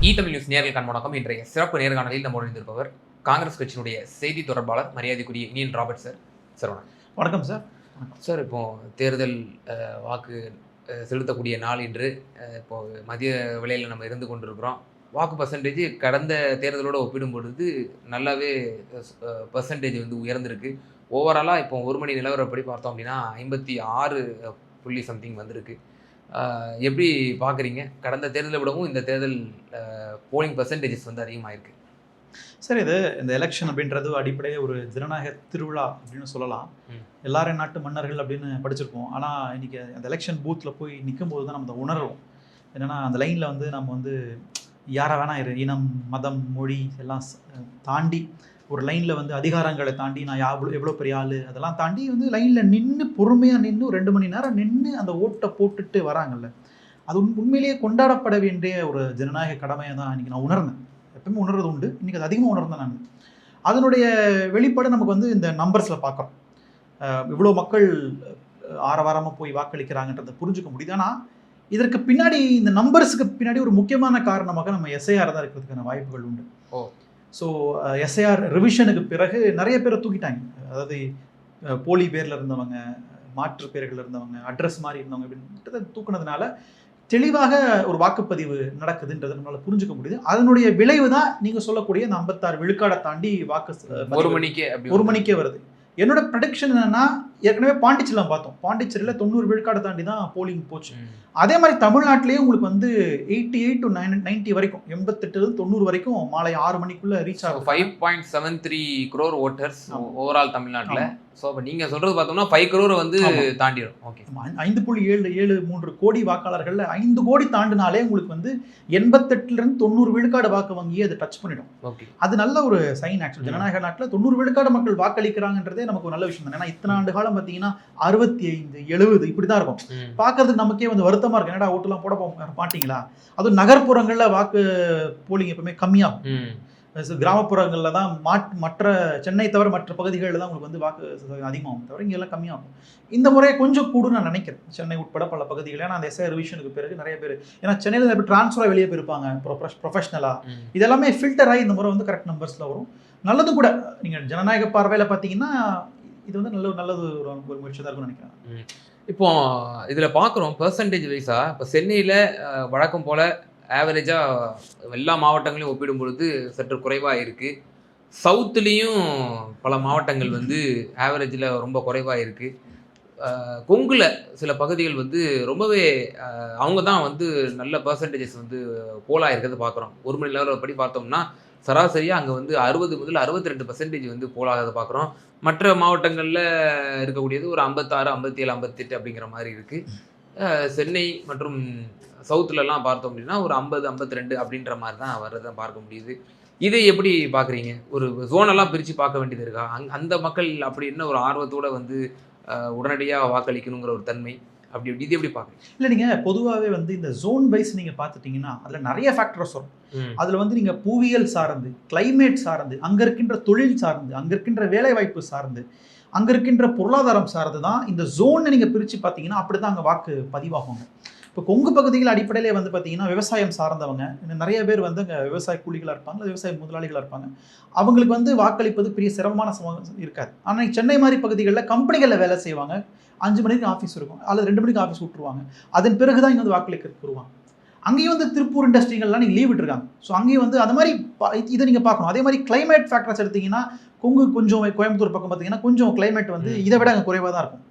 Tamil news நேயர்களுக்கு வணக்கம். இன்றைய சிறப்பு நேர்காணலில் நம்ம இணைந்திருப்பவர் காங்கிரஸ் கட்சியினுடைய செய்தி தொடர்பாளர் மரியாதைக்குரிய இனியன் ராபர்ட் சார். சார் வணக்கம் சார். சார், இப்போ தேர்தல் வாக்கு செலுத்தக்கூடிய நாள் இன்று. இப்போ மதிய வேளையில் நம்ம இருந்து கொண்டிருக்கிறோம். வாக்கு பர்சன்டேஜ் கடந்த தேர்தலோடு ஒப்பிடும் பொழுது நல்லாவே பர்சன்டேஜ் வந்து உயர்ந்திருக்கு. ஓவராலாக இப்போ ஒரு மணி நிலவரப்படி பார்த்தோம் அப்படின்னா 56 புள்ளி சம்திங் வந்திருக்கு. எப்படி பார்க்குறீங்க? கடந்த தேர்தலை விடவும் இந்த தேர்தல் போலிங் பர்சன்டேஜஸ் வந்து அதிகமாகிருக்கு. சார், இந்த எலெக்ஷன் அப்படின்றது அடிப்படையே ஒரு ஜனநாயக திருவிழா அப்படின்னு சொல்லலாம். எல்லாரும் நாட்டு மன்னர்கள் அப்படின்னு படிச்சிருப்போம். ஆனால் இன்னைக்கு அந்த எலெக்ஷன் பூத்தில் போய் நிற்கும் போது தான் நம்ம அதை உணர்வோம். என்னென்னா, அந்த லைனில் வந்து நம்ம வந்து யாரை வேணா இனம், மதம், மொழி எல்லாம் தாண்டி ஒரு லைனில் வந்து அதிகாரங்களை தாண்டி நான் எவ்வளோ பெரிய ஆள் அதெல்லாம் தாண்டி வந்து லைனில் நின்று பொறுமையாக நின்று 2 மணி நேரம் நின்று அந்த ஓட்டை போட்டுட்டு வராங்கல்ல, அது உண்மையிலேயே கொண்டாடப்பட வேண்டிய ஒரு ஜனநாயக கடமையை தான் இன்றைக்கி நான் உணர்ந்தேன். எப்பவுமே உணர்றது உண்டு, இன்றைக்கி அது அதிகமாக உணர்ந்தேன் நான். அதனுடைய வெளிப்பாடு நமக்கு வந்து இந்த நம்பர்ஸில் பார்க்குறோம். இவ்வளோ மக்கள் ஆரவாரமாக போய் வாக்களிக்கிறாங்கன்றதை புரிஞ்சுக்க முடியுது. ஆனால் இதற்கு பின்னாடி, இந்த நம்பர்ஸுக்கு பின்னாடி ஒரு முக்கியமான காரணமாக நம்ம எஸ்ஐஆர் தான் இருக்கிறதுக்கான வாய்ப்புகள் உண்டு. ஸோ எஸ்ஐஆர் ரிவிஷனுக்கு பிறகு நிறைய பேரை தூக்கிட்டாங்க. அதாவது போலி பேரில் இருந்தவங்க, மாற்று பேர்கள் இருந்தவங்க, அட்ரஸ் மாதிரி இருந்தவங்க அப்படின்னு தூக்குனதுனால தெளிவாக ஒரு வாக்குப்பதிவு நடக்குதுன்றது நம்மளால் புரிஞ்சுக்க முடியுது. அதனுடைய விளைவு தான் நீங்கள் சொல்லக்கூடிய அந்த 56 விழுக்காடை தாண்டி வாக்கு ஒரு மணிக்கே வருது. என்னோட ப்ரெடிக்ஷன் என்னன்னா, ஏற்கனவே பாண்டிச்சேரியில் பார்த்தோம். பாண்டிச்சேரியில் 90 விழுக்காடை தாண்டி தான் போலிங் போச்சு. அதே மாதிரி தமிழ்நாட்டிலேயே உங்களுக்கு வந்து 88 to 90 வரைக்கும், 88 90 வரைக்கும் மாலை 6 மணிக்குள்ள ரீச் ஆகும். 5.73 crore ஓட்டர்ஸ் ஓவரால் தமிழ்நாட்டில். ஸோ அப்போ நீங்கள் சொல்கிறது பார்த்தோம்னா 5 crore வந்து தாண்டிடும். ஓகே, 5.773 கோடி வாக்காளர்கள் 5 கோடி தாண்டினாலே உங்களுக்கு வந்து 88 to 90 விழுக்காடு வாக்கு வங்கியை அதை டச் பண்ணிடும். ஓகே, அது நல்ல ஒரு சைன். ஆக்சுவல் ஜனநாயக நாட்டில் 90 விழுக்காடு மக்கள் வாக்களிக்கிறாங்கன்றதே நமக்கு ஒரு நல்ல விஷயம் தான். ஏன்னா இத்தனை ஆண்டு காலம் பார்த்தீங்கன்னா 65 70 இப்படி தான் இருக்கும். பார்க்கறதுக்கு நமக்கே வந்து வருத்தமாக இருக்கு. என்னடா ஓட்டுலாம் போட மாட்டீங்களா? அதுவும் நகர்ப்புறங்களில் வாக்கு போலிங் எப்பவுமே கம்மியாகும். கிராமப்புறங்களில் தான் மற்ற சென்னை தவிர மற்ற பகுதிகளில் தான் உங்களுக்கு வந்து வாக்கு அதிகமாகும், தவிர இங்கே எல்லாம் கம்மியாகும். இந்த முறையை கொஞ்சம் கூடும் நான் நினைக்கிறேன், சென்னை உட்பட பல பகுதிகளில். ஏன்னா அந்த எஸ்ஐஆர் ரிவிஷனுக்கு பிறகு நிறைய பேர், ஏன்னா சென்னையில் எப்படி டிரான்ஸ்ஃபராக வெளியே போயிருப்பாங்க ப்ரொஃபஷனலாக, இதெல்லாமே ஃபில்டர் ஆகி இந்த முறை வந்து கரெக்ட் நம்பர்ஸில் வரும். நல்லது கூட. நீங்கள் ஜனநாயக பார்வையில் பார்த்தீங்கன்னா இது வந்து நல்லது ஒரு முயற்சி தான் இருக்கும்னு நினைக்கிறேன். இப்போ இதில் பார்க்குறோம் பர்சன்டேஜ் வைஸாக. இப்போ சென்னையில் வழக்கம் போல் ஆவரேஜாக எல்லா மாவட்டங்களையும் ஒப்பிடும் பொழுது சற்று குறைவாக இருக்குது. சவுத்துலேயும் பல மாவட்டங்கள் வந்து ஆவரேஜில் ரொம்ப குறைவாக இருக்குது. கொங்குல சில பகுதிகள் வந்து ரொம்பவே அவங்க தான் வந்து நல்ல பர்சன்டேஜஸ் வந்து போலாக இருக்கிறது பார்க்குறோம். ஒரு மணி நேரம் படி பார்த்தோம்னா சராசரியாக அங்கே வந்து 60 முதல் 62% வந்து போலாகிறத பார்க்குறோம். மற்ற மாவட்டங்களில் இருக்கக்கூடியது ஒரு 56, 57, 58 அப்படிங்கிற மாதிரி இருக்குது. சென்னை மற்றும் சவுத்துலலாம் பார்த்தோம் அப்படின்னா ஒரு 50, 52 அப்படின்ற மாதிரி தான் வர்றதை பார்க்க முடியுது. இதை எப்படி பார்க்குறீங்க? ஒரு ஜோனெல்லாம் பிரித்து பார்க்க வேண்டியது இருக்கா? அந்த மக்கள் அப்படி என்ன ஒரு ஆர்வத்தோடு வந்து உடனடியாக வாக்களிக்கணுங்கிற ஒரு தன்மை அப்படி இது எப்படி பார்க்குறீங்க? இல்லை, நீங்கள் பொதுவாகவே வந்து இந்த ஜோன் வைஸ் நீங்கள் பார்த்துட்டிங்கன்னா அதில் நிறைய ஃபேக்டர்ஸ் வரும். அதில் வந்து நீங்கள் பூவியல் சார்ந்து, கிளைமேட் சார்ந்து, அங்கே இருக்கின்ற தொழில் சார்ந்து, அங்கே இருக்கின்ற வேலைவாய்ப்பு சார்ந்து, அங்கே இருக்கின்ற பொருளாதாரம் சார்ந்து தான் இந்த ஜோனை நீங்கள் பிரித்து பார்த்தீங்கன்னா அப்படி தான் அங்கே வாக்கு பதிவாகுங்க. இப்போ கொங்கு பகுதிகள் அடிப்படையிலே வந்து பார்த்தீங்கன்னா விவசாயம் சார்ந்தவங்க நிறைய பேர் வந்து அங்கே விவசாய கூலிகளாக இருப்பாங்க, விவசாய முதலாளிகளாக இருப்பாங்க. அவங்களுக்கு வந்து வாக்களிப்பது பெரிய சிரமமான இருக்காது. ஆனால் சென்னை மாதிரி பகுதிகளில் கம்பெனிகளில் வேலை செய்வாங்க, 5 மணிக்கு ஆஃபீஸ் இருக்கும், அல்லது 2 மணிக்கு ஆஃபீஸ் விட்டுருவாங்க. அதன் பிறகு தான் இங்கே வந்து வாக்களிக்க வருவாங்க. அங்கேயும் வந்து திருப்பூர் இண்டஸ்ட்ரிகள்லாம் நீங்கள் லீவ் விட்டுருக்காங்க. ஸோ அங்கேயும் வந்து அது மாதிரி இதை நீங்கள் பார்க்கணும். அதே மாதிரி கிளைமேட் ஃபேக்டர்ஸ் எடுத்திங்கன்னா கொங்கு கொஞ்சம் கோயம்புத்தூர் பக்கம் பார்த்தீங்கன்னா கொஞ்சம் கிளைமேட் வந்து இதை விட அங்கே குறைவாக தான் இருக்கும்.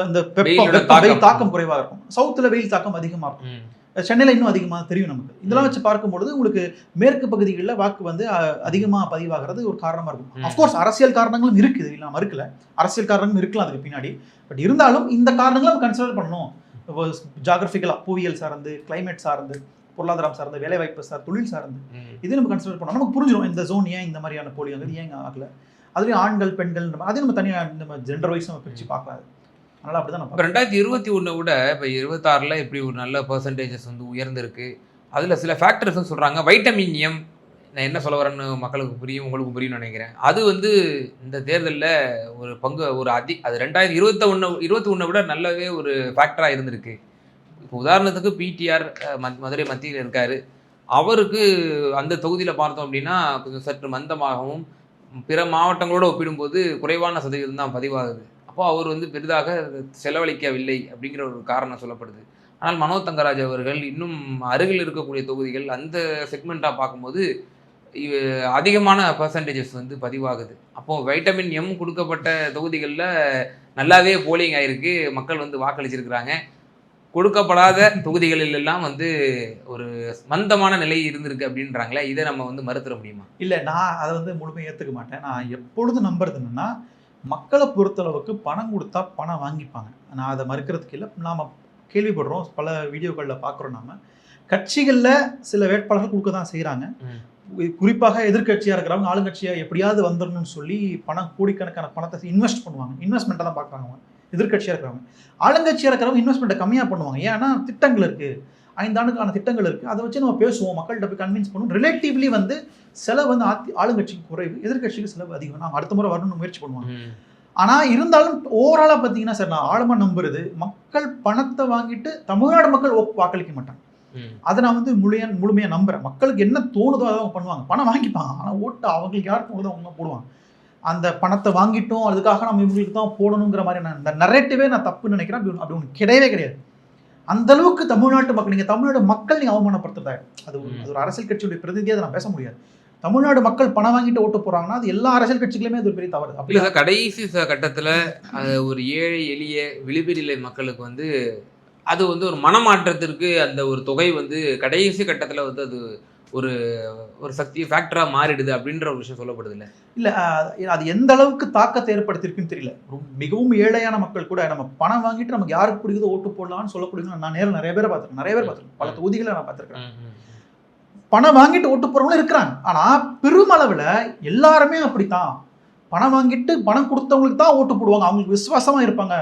இந்த வெயில் தாக்கம் குறைவாக இருக்கும். சவுத்தில் வெயில் தாக்கம் அதிகமாக இருக்கும். சென்னையில் இன்னும் அதிகமாக தெரியும் நமக்கு. இதெல்லாம் வச்சு பார்க்கும்பொழுது உங்களுக்கு மேற்கு பகுதிகளில் வாக்கு வந்து அதிகமாக பதிவாகிறது ஒரு காரணமாக இருக்கும். அஃப்கோர்ஸ் அரசியல் காரணங்களும் இருக்குது, இல்லை மறுக்கல, அரசியல் காரணங்களும் இருக்கலாம் அதுக்கு பின்னாடி. பட் இருந்தாலும் இந்த காரணங்களை நம்ம கன்சிடர் பண்ணணும். ஜாகிரபிக்கலாக புவியியல் சார்ந்து, கிளைமேட் சார்ந்து, பொருளாதாரம் சார்ந்து, வேலைவாய்ப்பு சார்ந்து, தொழில் சார்ந்து இது நம்ம கன்சிடர் பண்ணோம். நமக்கு புரிஞ்சிடும் இந்த ஜோன் ஏன் இந்த மாதிரியான போலி வந்து ஏன் ஆகலை. அதுலேயும் ஆண்கள் பெண்கள் அதையும் நம்ம தனியாக நம்ம ஜெண்டர் வைஸ் நம்ம பிரித்து பார்க்கலாம். அதனால் அப்படி தான் நம்ம 2021 விட இப்போ 26 இப்படி ஒரு நல்ல பர்சன்டேஜஸ் வந்து உயர்ந்திருக்கு. அதில் சில ஃபேக்டர்ஸும் சொல்கிறாங்க. வைட்டமின் எம், நான் என்ன சொல்ல வரேன்னு மக்களுக்கு புரியும், உங்களுக்கு புரியும்னு நினைக்கிறேன். அது வந்து இந்த தேர்தலில் ஒரு பங்கு ஒரு அது 2021 விட நல்லாவே ஒரு ஃபேக்டராக இருந்திருக்கு. இப்போ உதாரணத்துக்கு பிடிஆர் மதுரை மத்தியில் இருக்கார். அவருக்கு அந்த தொகுதியில் பார்த்தோம் அப்படின்னா கொஞ்சம் சற்று மந்தமாகவும் பிற மாவட்டங்களோட ஒப்பிடும்போது குறைவான சதவீதம் தான் பதிவாகுது. அப்போ அவர் வந்து பெரிதாக செலவழிக்கவில்லை அப்படிங்கிற ஒரு காரணம் சொல்லப்படுது. ஆனால் மனோ தங்கராஜ் அவர்கள் இன்னும் அருகில் இருக்கக்கூடிய தொகுதிகள் அந்த செக்மெண்ட்டா பார்க்கும்போது இ அதிகமான பெர்சன்டேஜஸ் வந்து பதிவாகுது. அப்போ வைட்டமின் எம் குடுக்கப்பட்ட தொகுதிகள்ல நல்லாவே போலிங் ஆயிருக்கு. மக்கள் வந்து வாக்களிச்சிருக்கிறாங்க. கொடுக்கப்படாத தொகுதிகளில் எல்லாம் வந்து ஒரு மந்தமான நிலை இருந்திருக்கு அப்படின்றாங்களே. இத நம்ம வந்து மறுத்துற முடியுமா? இல்ல நான் அத வந்து முழுமையா ஏத்துக்க மாட்டேன். நான் எப்பொழுதும் நம்புறது என்னன்னா, மக்கள பொறுத்தளவுக்கு பணம் குடுத்தா பணம் வாங்கிப்பாங்க. நான் அத மறுக்கிறதுக்கு இல்ல. நாம கேள்விப்படுறோம். பல வீடியோக்கள்ல பார்க்குறோம் நாம. கட்சிகள்ல சில வேட்பாளர்கள் குடுக்க தான் செய்றாங்க. ம். குறிப்பாக எதிர்க்கட்சியா இருக்கிறவங்க ஆளுங்கட்சியா எப்படியாவது வந்துரணும்னு சொல்லி பணம் கோடிக்கணக்கான பணத்தை இன்வெஸ்ட் பண்ணுவாங்க. இன்வெஸ்ட்மெண்ட்டா தான் பார்க்குறாங்க அவங்க. எதிர்க்கட்சியா இருக்கிறவங்க. ஆளுங்கட்சியா இருக்கிறவங்க இன்வெஸ்ட்மெண்ட்ட கம்மியா பண்ணுவாங்க. ஏன்னா திட்டங்கள் இருக்கு. 5 ஆண்டுக்கான திட்டங்கள் இருக்கு. அத வச்சு நம்ம பேசுவோம். மக்கள்ட்ட போய் கன்வின்ஸ் பண்ணுவோம். ரிலேட்டிவ்லி வந்து செலவு வந்து ஆளுங்கட்சிக்கு குறைவு. எதிர்க்கட்சிக்கு செலவு அதிகம். நாங்க அடுத்த முறை வரணும்னு முயற்சி பண்ணுவாங்க. ம். ஆனா இருந்தாலும் ஓவராலா பார்த்தீங்கன்னா சார் நான் ஆழமா நம்புறது மக்கள் பணத்தை வாங்கிட்டு தமிழ்நாடு மக்கள் வாக்களிக்க மாட்டாங்க. ம். அதை நான் வந்து முழுமையா நம்புறேன். மக்களுக்கு என்ன தோணுதோ அதை அவங்க பண்ணுவாங்க. பணம் வாங்கிப்பாங்க. ஆனா ஓட்டு அவங்களுக்கு யார் தோணுதோ அவங்க தான் போடுவாங்க. அந்த பணத்தை வாங்கிட்டோம் அதுக்காக நம்ம இவங்களுக்கு தான் போடணுங்கிற மாதிரி நான் இந்த நரேட்டிவே நான் தப்புன்னு நினைக்கிறேன். அப்படி ஒன்று கிடையவே கிடையாது. அந்த அளவுக்கு தமிழ்நாட்டு மக்கள் நீங்க தமிழ்நாடு மக்கள் நீங்க அவமானப்படுத்துறதா அது ஒரு அரசியல் கட்சியுடைய பிரதிநிதியாக நான் பேச முடியாது. தமிழ்நாடு மக்கள் பணம் வாங்கிட்டு ஓட்டு போறாங்கன்னா அது எல்லா அரசியல் கட்சிகளுமே அது ஒரு பெரிய தவறு. இல்ல அப்படி சார், கடைசி கட்டத்துல ஒரு ஏழை எளிய விளிம்புநிலை மக்களுக்கு வந்து அது வந்து ஒரு மனமாற்றத்திற்கு அந்த ஒரு தொகை வந்து கடைசி கட்டத்துல வந்து அது ஒரு ஒரு சக்தி ஃபேக்டரா மாறிடுது அப்படின்ற ஒரு விஷயம் சொல்லப்படுது இல்ல? இல்ல அது எந்த அளவுக்கு தாக்கத்தை ஏற்படுத்தியிருக்குன்னு தெரியல. மிகவும் ஏழையான மக்கள் கூட நம்ம பணம் வாங்கிட்டு நமக்கு யாருக்கு பிடிக்குதோ ஓட்டு போடலாம்னு சொல்லக்கூடியவங்க நான் நேரில் நிறைய பேர் பார்த்திருக்கேன். பல தொகுதிகளை நான் பார்த்திருக்கேன். பணம் வாங்கிட்டு ஓட்டு போறவங்களும் இருக்கிறாங்க. ஆனா பெருமளவுல எல்லாருமே அப்படித்தான். பணம் வாங்கிட்டு பணம் கொடுத்தவங்களுக்கு தான் ஓட்டு போடுவாங்க. அவங்களுக்கு விசுவாசமா இருப்பாங்க.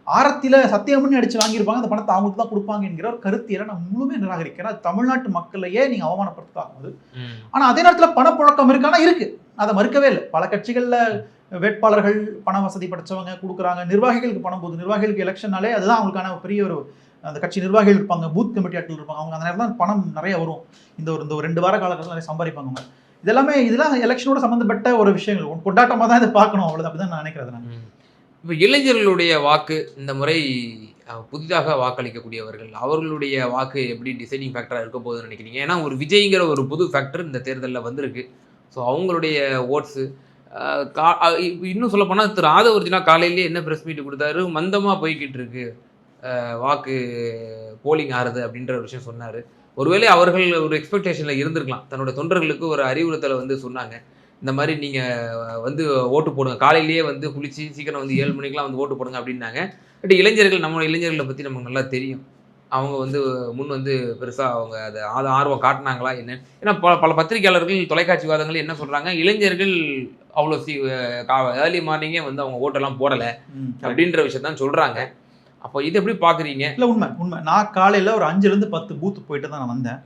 ஆரத்தில சத்தியம் பண்ணி அடிச்சு வாங்கியிருப்பாங்க. அந்த பணத்தை அவங்களுக்கு தான் கொடுப்பாங்க என்கிற ஒரு கருத்தியலை நான் முழுமையாக நிராகரிக்கிறேன். அது தமிழ்நாட்டு மக்களையே நீங்க அவமானப்படுத்தாகுது. ஆனா அதே நேரத்தில் பணப்புழக்கம் இருக்கானா இருக்கு. அதை மறுக்கவே இல்லை. பல கட்சிகள்ல வேட்பாளர்கள் பண வசதி படைச்சவங்க கொடுக்குறாங்க. நிர்வாகிகளுக்கு பணம் போகுது. நிர்வாகிகளுக்கு எலெக்ஷனாலே அதுதான் அவங்களுக்கான பெரிய ஒரு அந்த கட்சி நிர்வாகிகள் இருப்பாங்க, பூத் கமிட்டி ஆட்கள் இருப்பாங்க. அவங்க அந்த நேரம் தான் பணம் நிறைய வரும். இந்த ஒரு 2 வார காலகட்டத்தில் நிறைய சம்பாதிப்பாங்க அவங்க. இதெல்லாம் எலெக்ஷனோட சம்பந்தப்பட்ட ஒரு விஷயங்கள். கொண்டாட்டமாக தான் இதை பார்க்கணும். அவ்வளோதான். அப்படிதான் நான் நினைக்கிறேன் நான். இப்போ இளைஞர்களுடைய வாக்கு இந்த முறை புதிதாக வாக்களிக்கக்கூடியவர்கள் அவர்களுடைய வாக்கு எப்படி டிசைடிங் ஃபேக்டராக இருக்க போகுதுன்னு நினைக்கிறீங்க? ஏன்னா ஒரு விஜய்ங்கிற ஒரு புது ஃபேக்டர் இந்த தேர்தலில் வந்திருக்கு. ஸோ அவங்களுடைய ஓட்ஸு இன்னும் சொல்ல போனால் திரு ஆதவர்ஜுனா காலையிலேயே என்ன ப்ரெஸ் மீட் கொடுத்தாரு, மந்தமாக போய்கிட்டு இருக்கு வாக்கு போலிங் ஆறுது அப்படின்ற ஒரு விஷயம் சொன்னார். ஒருவேளை அவர்கள் ஒரு எக்ஸ்பெக்டேஷனில் இருந்திருக்கலாம். தன்னோட தொண்டர்களுக்கு ஒரு அறிவுறுத்தலை வந்து சொன்னாங்க. இந்த மாதிரி நீங்கள் வந்து ஓட்டு போடுங்க, காலையிலேயே வந்து குளிச்சு சீக்கிரம் வந்து 7 மணிக்கெலாம் வந்து ஓட்டு போடுங்க அப்படின்னாங்க. பட் இளைஞர்கள் நம்மளோட இளைஞர்களை பற்றி நமக்கு நல்லா தெரியும். அவங்க வந்து முன் வந்து பெருசாக அவங்க அதை ஆர்வம் காட்டினாங்களா என்ன? ஏன்னா பல பத்திரிகையாளர்கள் தொலைக்காட்சி வாதங்கள் என்ன சொல்கிறாங்க, இளைஞர்கள் அவ்வளோ ஏர்லி மார்னிங்கே வந்து அவங்க ஓட்டெல்லாம் போடலை அப்படின்ற விஷயத்தான் சொல்கிறாங்க. அப்போ இது எப்படி பார்க்குறீங்க? இல்லை உண்மை. நான் காலையில் ஒரு 5லேருந்து 10 பூத்து போயிட்டு தான் நான் வந்தேன்.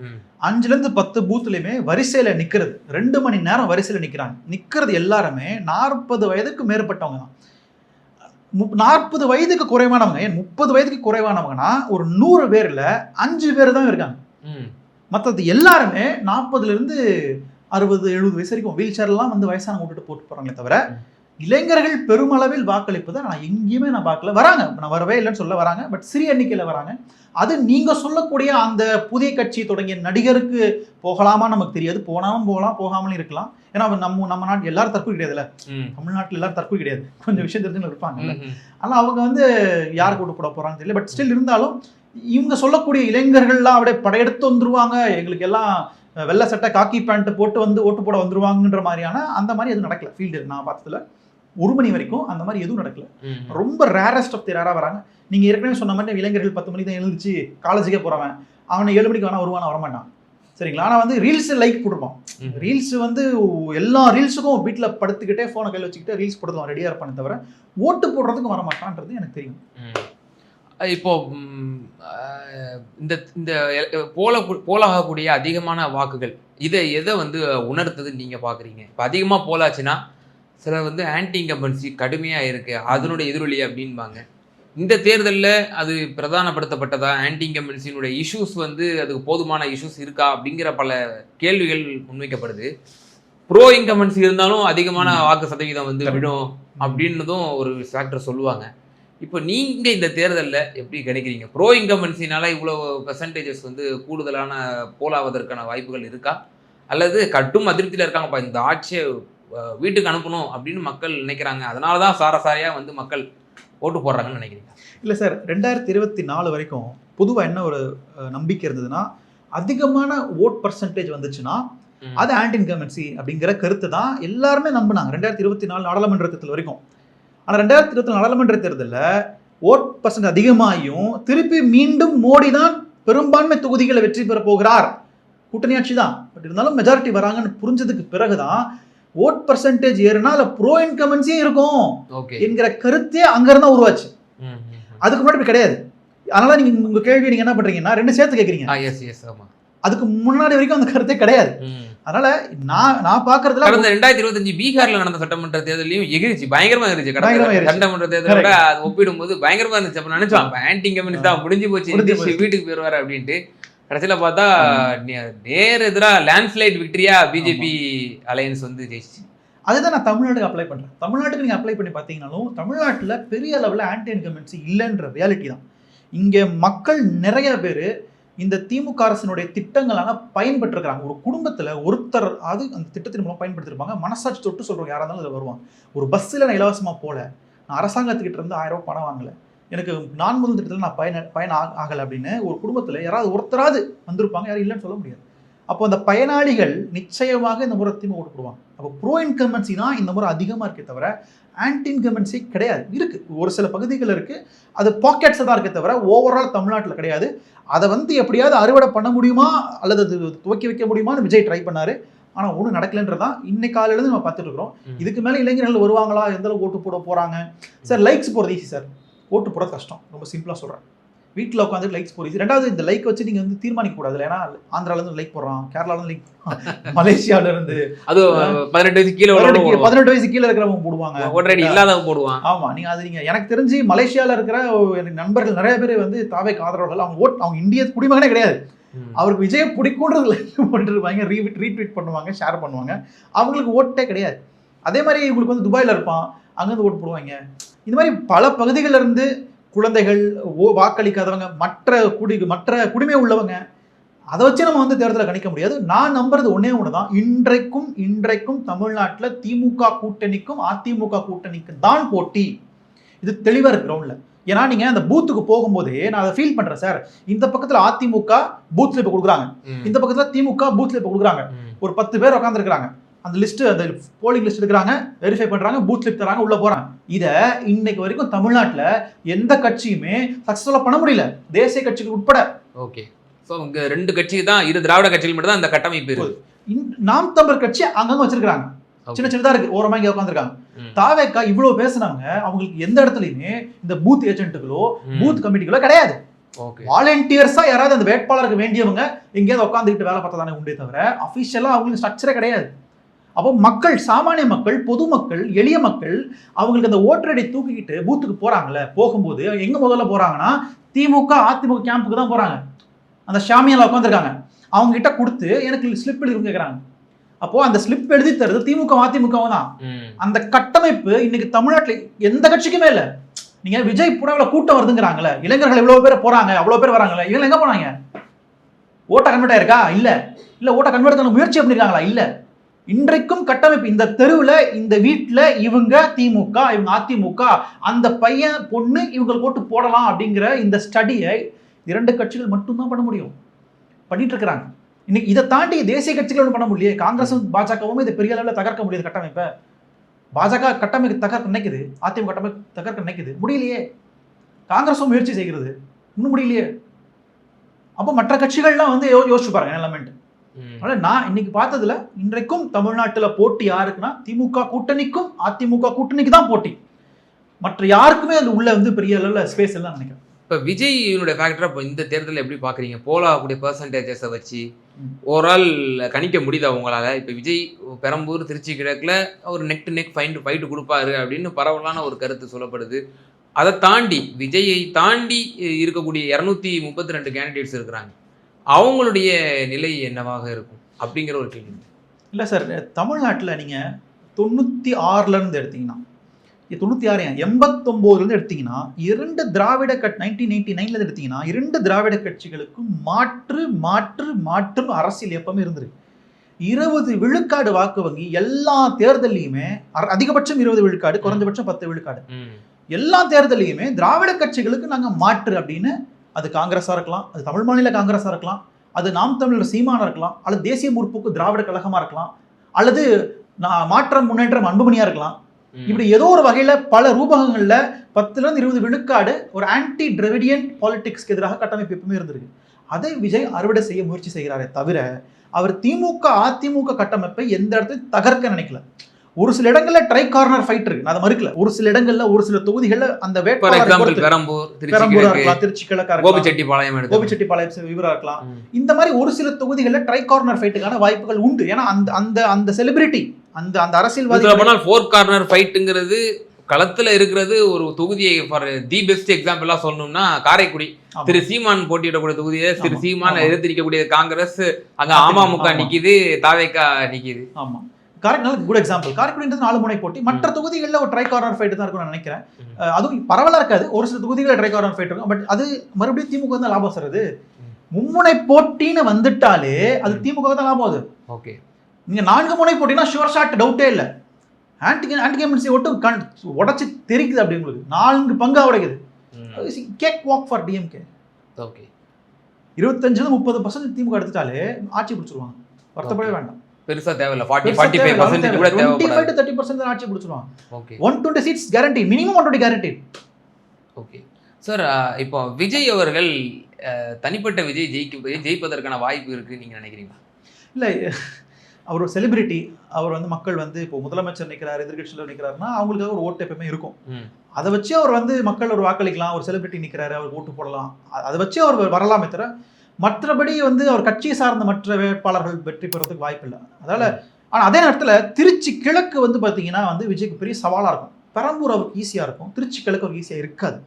5லேருந்து 10 பூத்துலையுமே வரிசையில் நிற்கிறது 2 மணி நேரம் வரிசையில் நிற்கிறாங்க. நிற்கிறது எல்லாருமே 40 வயதுக்கு மேற்பட்டவங்க தான். 40 வயதுக்கு குறைவானவங்க, ஏன் 30 வயதுக்கு குறைவானவங்கன்னா ஒரு 100 பேரில் 5 பேர் தான் இருக்காங்க. மற்றது எல்லாருமே 40லேருந்து 60 70 வயசு வரைக்கும் வீல் சேர்லாம் வந்து வயசானவங்க விட்டுட்டு போட்டு போகிறாங்களே தவிர இளைஞர்கள் பெருமளவில் வாக்களிப்பதை நான் எங்கேயுமே நான் பார்க்கல. வராங்க, நான் வரவே இல்லைன்னு சொல்ல வராங்க. பட் சிறிய எண்ணிக்கையில் வராங்க. அது நீங்க சொல்லக்கூடிய அந்த புதிய கட்சி தொடங்கிய நடிகருக்கு போகலாமா நமக்கு தெரியாது. போனாலும் போகலாம், போகாமலும் இருக்கலாம். ஏன்னா நம்ம நாட்டு எல்லாரும் தற்கொலை கிடையாதுல்ல. தமிழ்நாட்டில் எல்லாரும் தற்கொலை கிடையாது. கொஞ்சம் விஷயம் தெரிஞ்சுன்னு இருப்பாங்கல்ல. ஆனால் அவங்க வந்து யார் கூட்டு போட போறான்னு தெரியல. பட் ஸ்டில் இருந்தாலும் இவங்க சொல்லக்கூடிய இளைஞர்கள்லாம் அப்படியே படையெடுத்து வந்துருவாங்க, எங்களுக்கு எல்லாம் வெள்ளை சட்டை காக்கி பேண்ட் போட்டு வந்து ஓட்டு போட வந்துருவாங்கன்ற மாதிரியான அந்த மாதிரி எதுவும் நடக்கல. ஃபீல்டு நான் பார்த்ததுல 1 மணி வரைக்கும் அந்த மாதிரி எதுவும் நடக்கல. ரொம்ப ரேரஸ்ட் ஆஃப் தி ரேரா வராங்க. நீங்க ஏற்கனவே சொன்ன மாதிரி இளைஞர்கள் 10 மணிக்கு தான் எழுந்துச்சு காலேஜுக்கே போறவன் அவனை 7 மணிக்கு வேணா வருவானா வரமாட்டான். சரிங்களா? ஆனால் வந்து ரீல்ஸ் லைக் போட்டுருப்பான். ரீல்ஸ் வந்து எல்லா ரீல்ஸுக்கும் வீட்டில் படுத்துக்கிட்டே ஃபோனை கையில் வச்சுக்கிட்டே ரீல்ஸ் போட்டுருவான், ரெடியாக இருப்பானே தவிர ஓட்டு போடுறதுக்கு வரமாட்டான்றது எனக்கு தெரியும். இப்போ இந்த இந்த போலாகக்கூடிய அதிகமான வாக்குகள் எதை வந்து உணர்த்துதுன்னு நீங்க பாக்குறீங்க? இப்போ அதிகமாக போலாச்சுன்னா சில வந்து ஆன்டி இன்கம்பன்சி கடுமையாக இருக்குது, அதனுடைய எதிரொலி அப்படின்பாங்க. இந்த தேர்தலில் அது பிரதானப்படுத்தப்பட்டதா, ஆன்டி இன்கம்பன்சியினுடைய இஷ்யூஸ் வந்து அதுக்கு போதுமான இஷ்யூஸ் இருக்கா அப்படிங்கிற பல கேள்விகள் முன்வைக்கப்படுது. ப்ரோ இன்கம்பன்சி இருந்தாலும் அதிகமான வாக்கு சதவீதம் வந்து விடும் அப்படின்னதும் ஒரு ஃபேக்டர் சொல்லுவாங்க. இப்போ நீங்க இந்த தேர்தலில் எப்படி கிடைக்கிறீங்க? ப்ரோ இன்கம்பன்சினால இவ்வளோ பெர்சன்டேஜஸ் வந்து கூடுதலான போலாவதற்கான வாய்ப்புகள் இருக்கா? அல்லது கட்டும் அதிருப்தியில் இருக்காங்கப்பா, இந்த ஆட்சியை வீட்டுக்கு அனுப்பணும் அப்படின்னு மக்கள் நினைக்கிறாங்க, அதனால தான் சாரசாரியாக வந்து மக்கள் ஓட்டு போடுறாங்கன்னு நினைக்கிறீங்க? இல்லை சார், 2024 வரைக்கும் பொதுவாக என்ன ஒரு நம்பிக்கை இருந்ததுன்னா, அதிகமான ஓட் பர்சன்டேஜ் வந்துச்சுன்னா அது ஆன்டி இன்கம்பன்சி அப்படிங்கிற கருத்து தான் எல்லாருமே நம்பினாங்க 2024 நாடாளுமன்ற தேர்தல் வரைக்கும். ஆனால் 2024 நாடாளுமன்ற தேர்தலில் ஓட் பர்சன்ட் அதிகமாகியும் திருப்பி மீண்டும் மோடி தான் பெரும்பான்மை தொகுதிகளை வெற்றி பெற போகிறார், கூட்டணி ஆட்சி தான், பட் இருந்தாலும் மெஜாரிட்டி வராங்கன்னு புரிஞ்சதுக்கு பிறகுதான் ஓட் பர்சன்டேஜ் ஏறுனா அதில் ப்ரோ இன்கம்பன்சியும் இருக்கும் என்கிற கருத்தே அங்கிருந்தா உருவாச்சு. அதுக்கு முன்னாடி கிடையாது. அதனால நீங்க உங்க கேள்வி நீங்க என்ன பண்றீங்கன்னா ரெண்டு சேர்த்து கேட்குறீங்க. அதுக்கு முன்னாடி வரைக்கும் அந்த கருத்தே கிடையாது. அதனால நான் பாக்குறதுல கடந்த 2025 பீகார்ல நடந்த சட்டமன்ற தேர்தலையும் எகிரிச்சு பயங்கரமா இருந்துச்சு. சட்டமன்ற தேர்தலோட அது ஒப்பிடும்போது பயங்கரமா இருந்துச்சு. அப்ப நினைச்சோம் ஆன்டி இன்கம்பன்சி தான் முடிஞ்சு போச்சு, வீட்டுக்கு போயிருவாரு அப்படின்ட்டு. கடைசியில பார்த்தா நேர் எதிராக லேண்ட்ஸ்லைட் விக்டரியா பிஜேபி அலையன்ஸ் வந்து ஜெயிச்சு. அதுதான் நான் தமிழ்நாட்டுக்கு அப்ளை பண்றேன். தமிழ்நாட்டுக்கு நீங்க அப்ளை பண்ணி பார்த்தீங்கன்னாலும் தமிழ்நாட்டில் பெரிய அளவில் ஆன்டி இன்கம்பன்சி இல்லைன்ற ரியாலிட்டி தான். இங்கே மக்கள் நிறைய பேர் இந்த திமுக அரசினுடைய திட்டங்களால பயன்பெற்றிருக்கிறாங்க. ஒரு குடும்பத்தில் ஒருத்தர் அது அந்த திட்டத்தின் மூலம் பயன்படுத்திருப்பாங்க. மனசாட்சி தொட்டு சொல்றவங்க யாராக இருந்தாலும் அதில் வருவாங்க. ஒரு பஸ்ஸில் நான் இலவசமாக போல, நான் அரசாங்கத்துக்கிட்ட இருந்து 1000 ரூபாய் பணம் வாங்கலை, எனக்கு நான் முதல் திட்டத்தில் நான் பயன் ஆகலை அப்படின்னு ஒரு குடும்பத்தில் யாராவது ஒருத்தராது வந்திருப்பாங்க. யாரும் இல்லைன்னு சொல்ல முடியாது. அப்போ அந்த பயனாளிகள் நிச்சயமாக இந்த முறை திமுக ஓட்டு போடுவாங்க. அப்போ ப்ரோ இன்கம்பன்சி தான் இந்த முறை அதிகமாக இருக்கே தவிர ஆன்டி இன்கம்பன்சி கிடையாது. இருக்கு, ஒரு சில பகுதிகள் இருக்கு, அது பாக்கெட்ஸ் தான் இருக்கே தவிர ஓவரால் தமிழ்நாட்டில் கிடையாது. அதை வந்து எப்படியாவது அறுவடை பண்ண முடியுமா அல்லது அது துவக்கி வைக்க முடியுமான்னு விஜய் ட்ரை பண்ணாரு. ஆனால் ஒன்றும் நடக்கலன்றதான் இன்னைக்கு காலையிலேருந்து நம்ம பார்த்துட்டு இருக்கிறோம். இதுக்கு மேலே இளைஞர்கள் வருவாங்களா, எந்த அளவுக்கு ஓட்டு போட போறாங்க? சார் லைக்ஸ் போடுறது ஈஸி சார், ஓட்டு போடுறது கஷ்டம். ரொம்ப சிம்பிளாக சொல்கிறேன். வீட்டில் உட்காந்து லைக்ஸ் போடுறது. ரெண்டாவது, இந்த லைக் வச்சு நீங்கள் வந்து தீர்மானிக்க கூடாது. ஏன்னா ஆந்திராலேருந்து லைக் போடுறான், கேரளாலேருந்து லைக், மலேசியாவிலேருந்து, அது 18 வயசு கீழே இருக்கிறவங்க போடுவாங்க, இல்லாதவங்க போடுவாங்க. ஆமாம், நீங்கள் அது நீங்கள் எனக்கு தெரிஞ்சு மலேசியாவில் இருக்கிற எனக்கு நண்பர்கள் நிறைய பேர் வந்து தாவேக்கு ஆதரவாளர்கள். அவங்க இந்திய குடிமகனே கிடையாது. அவருக்கு விஜய் பிடிக்கும்ன்றது லைக் பண்ணிருப்பாங்க, ரீட்வீட் பண்ணுவாங்க, ஷேர் பண்ணுவாங்க. அவங்களுக்கு ஓட்டே கிடையாது. அதே மாதிரி இவங்களுக்கு வந்து துபாயில் இருப்பான், அங்கேருந்து ஓட்டு போடுவாங்க. இந்த மாதிரி பல பகுதிகளில் இருந்து குழந்தைகள், வாக்களிக்காதவங்க, மற்ற குடிமை உள்ளவங்க, அதை வச்சு நம்ம வந்து தேர்தலை கணிக்க முடியாது. நான் நம்புறது ஒன்னே ஒன்று தான், இன்றைக்கும் தமிழ்நாட்டில் திமுக கூட்டணிக்கும் அதிமுக கூட்டணிக்கு தான் போட்டி. இது தெளிவாக இருக்கு கிரவுண்டில். ஏன்னா நீங்க அந்த பூத்துக்கு போகும்போதே நான் அதை ஃபீல் பண்றேன் சார். இந்த பக்கத்தில் அதிமுக பூத் ஸ்லிப் கொடுக்குறாங்க, இந்த பக்கத்தில் திமுக பூத் ஸ்லிப் கொடுக்குறாங்க. ஒரு 10 பேர் உட்காந்துருக்காங்க, அந்த லிஸ்ட், அந்த போலிங் லிஸ்ட் எடுக்கிறாங்க, வெரிஃபை பண்றாங்க, பூத் ஸ்லிப் தராங்க, உள்ள போறாங்க. இதை இன்னைக்கு வரைக்கும் தமிழ்நாட்டில் எந்த கட்சியுமே சக்சஸ்ஃபுல்லா பண்ண முடியல, தேசிய கட்சிகள் உட்பட. ஓகே, ஸோ இங்க 2 கட்சி தான், இரு திராவிட கட்சிகள் மட்டும் தான் இந்த கட்டமைப்பு இருக்கு. நாம் தமிழர் கட்சி அங்கங்க வச்சிருக்காங்க, சின்ன சின்னதா இருக்கு, ஓரமா இங்க உட்காந்துருக்காங்க. தாவேக்கா இவ்வளவு பேசுனாங்க, அவங்களுக்கு எந்த இடத்துலயுமே இந்த பூத் ஏஜென்ட்டுகளோ பூத் கமிட்டிகளோ கிடையாது. வாலண்டியர்ஸா யாராவது அந்த வேட்பாளருக்கு வேண்டியவங்க எங்கேயாவது உட்காந்துக்கிட்டு வேலை பார்த்தா தானே உண்டே தவிர அஃபிஷியலா அவங்களுக்கு ஸ்ட்ரக்சரே கிடையாது. அப்போ மக்கள், சாமானிய மக்கள், பொதுமக்கள், எளிய மக்கள் அவங்களுக்கு அந்த ஓட்டரடி தூக்கிக்கிட்டு பூத்துக்கு போறாங்கல்ல, போகும்போது எங்க முதல்ல போறாங்கன்னா திமுக அதிமுக கேம்புக்கு தான் போறாங்க. அந்த ஷாமியால உட்காந்துருக்காங்க, அவங்க கிட்ட கொடுத்து எனக்கு ஸ்லிப் எழுதி கேட்கறாங்க. அப்போ அந்த ஸ்லிப் எழுதி தருது திமுக அதிமுக தான். அந்த கட்டமைப்பு இன்னைக்கு தமிழ்நாட்டில் எந்த கட்சிக்குமே இல்லை. நீங்க விஜய் புடவைல கூட்டம் வருதுங்கிறாங்கல்ல, இளைஞர்கள் எவ்வளவு பேர் போறாங்க, அவ்வளவு பேர் வராங்கல்ல, இவங்க எங்க போனாங்க? ஓட்ட கன்வெர்ட் ஆயிருக்கா? இல்ல ஓட்ட கன்வெர்ட் பண்ண முயற்சி பண்ணிருக்காங்களா? இல்ல. இன்றைக்கும் கட்டமைப்பு, இந்த தெருவுல, இந்த வீட்டுல இவங்க திமுக, இவங்க அதிமுக, அந்த பையன் பொண்ணு இவங்களுக்கு ஓட்டு போடலாம் அப்படிங்கிற இந்த ஸ்டடியை 2 கட்சிகள் மட்டும்தான் பண்ண முடியும், பண்ணிட்டு இருக்கிறாங்க. இன்னைக்கு இதை தாண்டி தேசிய கட்சிகள் பண்ண முடியல. காங்கிரஸும் பாஜகவும் இதை பெரிய அளவில் தகர்க்க முடியாது. கட்டமைப்பை பாஜக கட்டமைப்பு தகர்க்க நினைக்குது, அதிமுக கட்டமைப்பு தகர்க்க நினைக்குது, முடியலையே. காங்கிரஸும் முயற்சி செய்கிறது, இன்னும் முடியலையே. அப்போ மற்ற கட்சிகள்லாம் வந்து யோசிச்சு பாருங்க எலமெண்ட். அதனால நான் இன்னைக்கு பார்த்ததுல இன்றைக்கும் தமிழ்நாட்டில் போட்டி யாருக்குன்னா திமுக கூட்டணிக்கும் அதிமுக கூட்டணிக்கு தான் போட்டி. மற்ற யாருக்குமே அது உள்ள வந்து பெரிய அளவில் ஸ்பேஸ் எல்லாம் நினைக்கிறேன். இப்போ விஜயினுடைய ஃபேக்டரை இப்போ இந்த தேர்தலில் எப்படி பார்க்குறீங்க? போலாக்கூடிய பர்சன்டேஜஸை வச்சு ஓவரால் கணிக்க முடியுதா உங்களால்? இப்போ விஜய் பெரம்பூர், திருச்சி கிழக்கில் ஒரு நெக் டு நெக் ஃபைட்டு கொடுப்பாரு அப்படின்னு பரவலான ஒரு கருத்து சொல்லப்படுது. அதை தாண்டி விஜயை தாண்டி இருக்கக்கூடிய 232 கேண்டிடேட்ஸ் இருக்கிறாங்க. அவங்களுடைய நிலை என்னவாக இருக்கும் அப்படிங்கிற ஒரு கேள்வி. இல்லை சார், தமிழ்நாட்டில் நீங்கள் 96லேருந்து எடுத்தீங்கன்னா 96 89லேருந்து எடுத்தீங்கன்னா 2 திராவிட 1989லேருந்து எடுத்தீங்கன்னா 2 திராவிட கட்சிகளுக்கும் மாற்று மாற்று மாற்று அரசியல் எப்பவுமே இருந்திருக்கு. 20 விழுக்காடு வாக்கு வங்கி எல்லா தேர்தலையுமே, அதிகபட்சம் 20 விழுக்காடு, குறைஞ்சபட்சம் 10 விழுக்காடு, எல்லா தேர்தலையுமே திராவிட கட்சிகளுக்கு நாங்கள் மாற்று அப்படின்னு, அது காங்கிரஸாக இருக்கலாம், அது தமிழ் மாநில காங்கிரஸாக இருக்கலாம், அது நாம் தமிழர் சீமானா இருக்கலாம், அல்லது தேசிய முற்போக்கு திராவிட கழகமாக இருக்கலாம், அல்லது மாற்றம் முன்னேற்றம் அன்புமணியாக இருக்கலாம். இப்படி ஏதோ ஒரு வகையில் பல ரூபகங்களில் 10லேருந்து 20 விழுக்காடு ஒரு ஆன்டி டிராவிடியன் பாலிடிக்ஸ்க்கு எதிராக கட்டமைப்பு எப்பவுமே இருந்திருக்கு. அதை விஜய் அறுவடை செய்ய முயற்சி செய்கிறாரே தவிர அவர் திமுக அதிமுக கட்டமைப்பை எந்த இடத்தையும் தகர்க்க நினைக்கல. ஒரு சில இடங்கள்ல ட்ரை கார்னர் ஃபைட் இருக்கு, நான் அதை மறுக்கல. ஒரு சில இடங்கள்ல ஒரு சில தொகுதிகள்ல அந்த வேட்பாளர் திருச்சி கிழக்கா கோபிச்செட்டிப்பாளையம் இவரா இருக்கலாம், இந்த மாதிரி ஒரு சில தொகுதிகளில் ட்ரை கார்னர் ஃபைட்டுக்கான வாய்ப்புகள் உண்டு. ஏன்னா அந்த அந்த அந்த செலிபிரிட்டி அந்த அந்த அரசியல்வாதி ஃபோர் கார்னர் ஃபைட்டுங்கிறது களத்துல இருக்கிறது. ஒரு தொகுதியை ஃபார் தி பெஸ்ட் எக்ஸாம்பிளா சொல்லணும்னா காரைக்குடி திரு சீமான் போட்டியிடக்கூடிய தொகுதியை திரு சீமான் எதிர்த்திருக்கக்கூடிய காங்கிரஸ், அங்க அமமுக நிக்குது, தாவேகா நிக்குது. ஆமா, காரைக்குடி குட் எக்ஸாம்பிள். காரைக்குடின்றது 4 முனை போட்டி. மற்ற தொகுதிகளில் ஒரு ட்ரை கார்னர் ஃபைட் தான் இருக்கும் நான் நினைக்கிறேன். அதுவும் பரவலா இருக்காது, ஒரு சில தொகுதிகளில் ட்ரை கார்னர் ஃபைட் இருக்கும். பட் அது மறுபடியும் திமுக தான் லாபம் சார். மும்முனை போட்டின்னு வந்துட்டாலே அது திமுக தான் லாபம். அது ஓகே. நீங்க 4 முனை போட்டினா ஷுவர் ஷாட், டவுட்டே இல்லை. ஆன்டிகேமன்சி ஓட்டு உடச்சி தெரிக்குது. அப்படி உங்களுக்கு 4 பங்கா உடைக்குது. Cake walk for DMK. Okay, 25-30% DMK எடுத்துட்டாலே ஆட்சி பிடிச்சிருவாங்க, வருத்தப்படவே வேண்டாம். பெருசா தேவையில்லை. 40-45% கூட தேவைப்படாது. 25-30% ஆட்சி பிடிச்சிருவாங்க. Okay, 120 seats guarantee, minimum 120 guarantee. Okay sir, இப்போ விஜய் அவர்கள் தனிப்பட்ட விஜய் ஜெயிப்பதற்கான வாய்ப்பு இருக்கு நீங்க நினைக்கிறீங்களா? இல்லை, அவர் ஒரு செலிபிரிட்டி. அவர் வந்து மக்கள் வந்து இப்போ முதலமைச்சர் நிற்கிறார், எதிர்கட்சியில் நிற்கிறாருன்னா அவங்களுக்காக ஒரு ஓட்டு எப்பவுமே இருக்கும். அதை வச்சு அவர் வந்து மக்கள் ஒரு வாக்களிக்கலாம். ஒரு செலிபிரிட்டி நிற்கிறாரு, அவர் ஓட்டு போடலாம், அதை வச்சு அவர் வரலாமே தவிர மற்றபடி வந்து அவர் கட்சியை சார்ந்த மற்ற வேட்பாளர்கள் வெற்றி பெறதுக்கு வாய்ப்பு இல்லை. அதனால ஆனால் அதே நேரத்தில் திருச்சி கிழக்கு வந்து பார்த்தீங்கன்னா வந்து விஜய்க்கு பெரிய சவாலாக இருக்கும். பெரம்பூர் அவருக்கு ஈஸியாக இருக்கும், திருச்சி கிழக்கு அவருக்கு ஈஸியாக இருக்காது.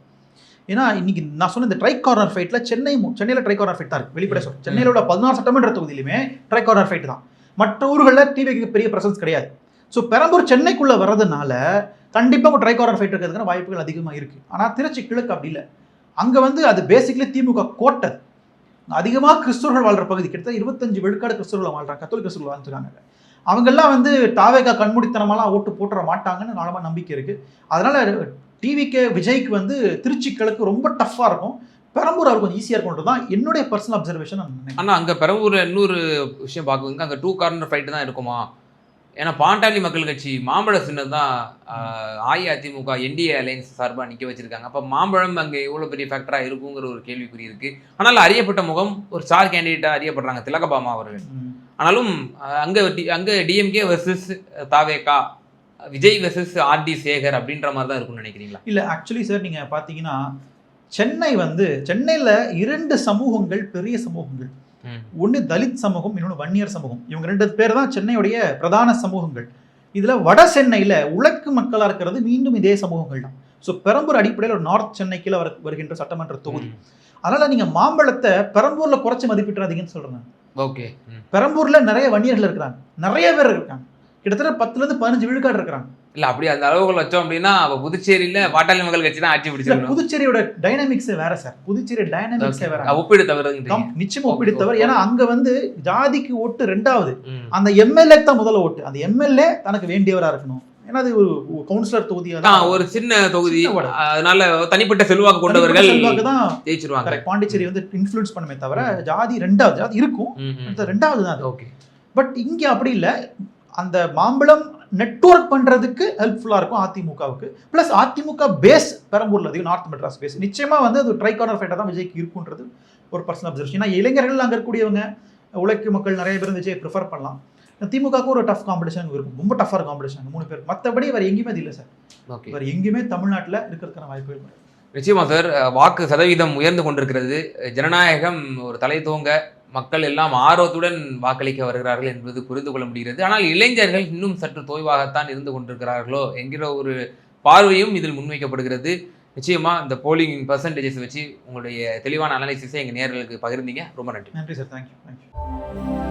ஏன்னா இன்னைக்கு நான் சொன்ன இந்த ட்ரை கார்னர் ஃபைட்டில் சென்னையில் ட்ரை கார்னர் ஃபைட் தான் இருக்குது. வெளிப்படை சொல்றேன், சென்னையில் உள்ள 14 சட்டமன்ற தொகுதியிலுமே ட்ரை கார்னர் ஃபைட் தான். மற்ற ஊர்களில் டிவிக்கு பெரிய பிரசன்ஸ் கிடையாது. ஸோ பெரம்பூர் சென்னைக்குள்ளே வர்றதுனால கண்டிப்பாக ட்ரை கார்னர் ஃபைட் இருக்கிறதுக்கான வாய்ப்புகள் அதிகமாக இருக்குது. ஆனால் திருச்சி கிழக்கு அப்படி இல்லை. அங்கே வந்து அது பேசிக்கலி திமுக கோட்டை. அதிகமாக கிறிஸ்தவர்கள் வாழ்கிற பகுதி, கிட்டத்தட்ட 25 விழுக்காடு கிறிஸ்தவர்கள் வாழ்கிறாங்க, கத்தோலிக் கிறிஸ்தவர்கள் வாழ்ந்துருக்காங்க. அவங்கெல்லாம் வந்து தாவேகா கண்மூடித்தனமாலாம் ஓட்டு போட்டுற மாட்டாங்கன்னு நாளமாக நம்பிக்கை இருக்குது. அதனால் டிவிக்கு விஜய்க்கு வந்து திருச்சி கிழக்கு ரொம்ப டஃப்பாக இருக்கும், பெரம்பூர் அவருக்கு கொஞ்சம் ஈஸியாக இருக்கும்ன்றது தான் என்னுடைய பர்சனல் அப்சர்வேஷன். ஆனால் அங்கே பெரம்பூரில் இன்னொரு விஷயம் பார்க்குறதுக்கு அங்கே 2 கார்னர் ஃபைட்டு தான் இருக்குமா? ஏன்னா பாண்டாளி மக்கள் கட்சி மாம்பழ சின்னம் தான் அஇஅதிமுக என்டிஏ அலையன்ஸ் சார்பாக நிற்க வச்சிருக்காங்க. அப்போ மாம்பழம் அங்கே எவ்வளோ பெரிய ஃபேக்டராக இருக்குங்கிற ஒரு கேள்விக்குறி இருக்குது. ஆனால் அறியப்பட்ட முகம் ஒரு ஸ்டார் கேண்டிடேட்டாக அறியப்படுறாங்க திலகபாமா அவர்கள். ஆனாலும் அங்கே டிஎம்கே வெர்சஸ் தாவேகா, விஜய் வெர்சஸ் ஆர்டி சேகர் அப்படின்ற மாதிரி தான் இருக்கும்னு நினைக்கிறீங்களா? இல்லை, ஆக்சுவலி சார் நீங்கள் பார்த்தீங்கன்னா சென்னையில் 2 சமூகங்கள் பெரிய சமூகங்கள். ஒன்று தலித் சமூகம், இன்னொன்று வன்னியர் சமூகம். இவங்க 2 பேர் தான் சென்னையுடைய பிரதான சமூகங்கள். இதில் வட சென்னையில் உழைக்கு மக்களாக இருக்கிறது மீண்டும் இதே சமூகங்கள் தான். ஸோ பெரம்பூர் அடிப்படையில் ஒரு நார்த் சென்னைக்குள்ள வருகின்ற சட்டமன்ற தொகுதி. அதனால் நீங்கள் மாம்பழத்தை பெரம்பூரில் குறைச்சி மதிப்பிட்டுறாதீங்கன்னு சொல்கிறேன். ஓகே, பெரம்பூரில் நிறைய வன்னியர்கள் இருக்கிறாங்க, நிறைய பேர் இருக்காங்க, கிட்டத்தட்ட 10-15 விழுக்காடு இருக்கிறாங்க. இல்லை அப்படி அந்த அளவுகள் வச்சோம் அப்படின்னா புதுச்சேரியில் பாட்டாளி மக்கள் கட்சி தான் ஆட்சி பிடிச்சிருக்கோம். புதுச்சேரியோட டைனாமிக்ஸே வேற சார். புதுச்சேரி டைனாமிக்ஸே வேற, ஒப்பிடு தவிர நிச்சயமா ஒப்பிடு தவிர. ஏன்னா அங்க வந்து ஜாதிக்கு ஓட்டு 2வது, அந்த எம்எல்ஏ தான் முதல்ல ஓட்டு. அந்த எம்எல்ஏ தனக்கு வேண்டியவரா இருக்கணும். ஏன்னா அது ஒரு கவுன்சிலர் தொகுதி, ஒரு சின்ன தொகுதி, அதனால தனிப்பட்ட செல்வாக்கு கொண்டவர்கள் தான் ஜெயிச்சிருவாங்க. பாண்டிச்சேரி வந்து இன்ஃப்ளூயன்ஸ் பண்ணுமே தவிர ஜாதி 2வது ஜாதி இருக்கும், 2வது தான். ஓகே, பட் இங்க அப்படி இல்லை. அந்த மாம்பழம் நெட்வொர்க் பண்றதுக்கு ஹெல்ப்ஃபுல்லா இருக்கும் அதிமுகவுக்கு. பிளஸ் அதிமுக பேஸ் பெரம்பூர்ல அதிகம், நார்த் மெட்ராஸ் பேஸ். நிச்சயமா வந்து அது ட்ரை கார்னர் ஃபைட்டா தான் விஜய்க்கு இருக்குன்றது ஒரு பர்சனல் அப்சர்வேஷன். ஏன்னா இளைஞர்கள் அங்கே இருக்கக்கூடியவங்க, உழைக்கும் மக்கள் நிறைய பேர் விஜய் ப்ரிஃபர் பண்ணலாம். திமுகவுக்கு ஒரு டஃப் காம்படிஷன் இருக்கும், ரொம்ப டஃபாக காம்படிஷன் 3 பேர். மற்றபடி வேறு எங்கேயுமே அது இல்லை சார். வேறு எங்கேயுமே தமிழ்நாட்டில் இருக்கிறதுக்கான வாய்ப்புகள் இல்லை. நிச்சயமா சார், வாக்கு சதவீதம் உயர்ந்து கொண்டிருக்கிறது. ஜனநாயகம் ஒரு தலை தோங்க மக்கள் எல்லாம் ஆர்வத்துடன் வாக்களிக்க வருகிறார்கள் என்பது புரிந்து கொள்ள முடிகிறது. ஆனால் இளைஞர்கள் இன்னும் சற்று தோய்வாகத்தான் இருந்து கொண்டிருக்கிறார்களோ என்கிற ஒரு பார்வையும் இதில் முன்வைக்கப்படுகிறது. நிச்சயமாக இந்த போலிங் பர்சன்டேஜஸ் வச்சு உங்களுடைய தெளிவான அனாலிசிஸை எங்கள் நேயர்களுக்கு பகிர்ந்தீங்க. ரொம்ப நன்றி. நன்றி சார். தேங்க்யூ.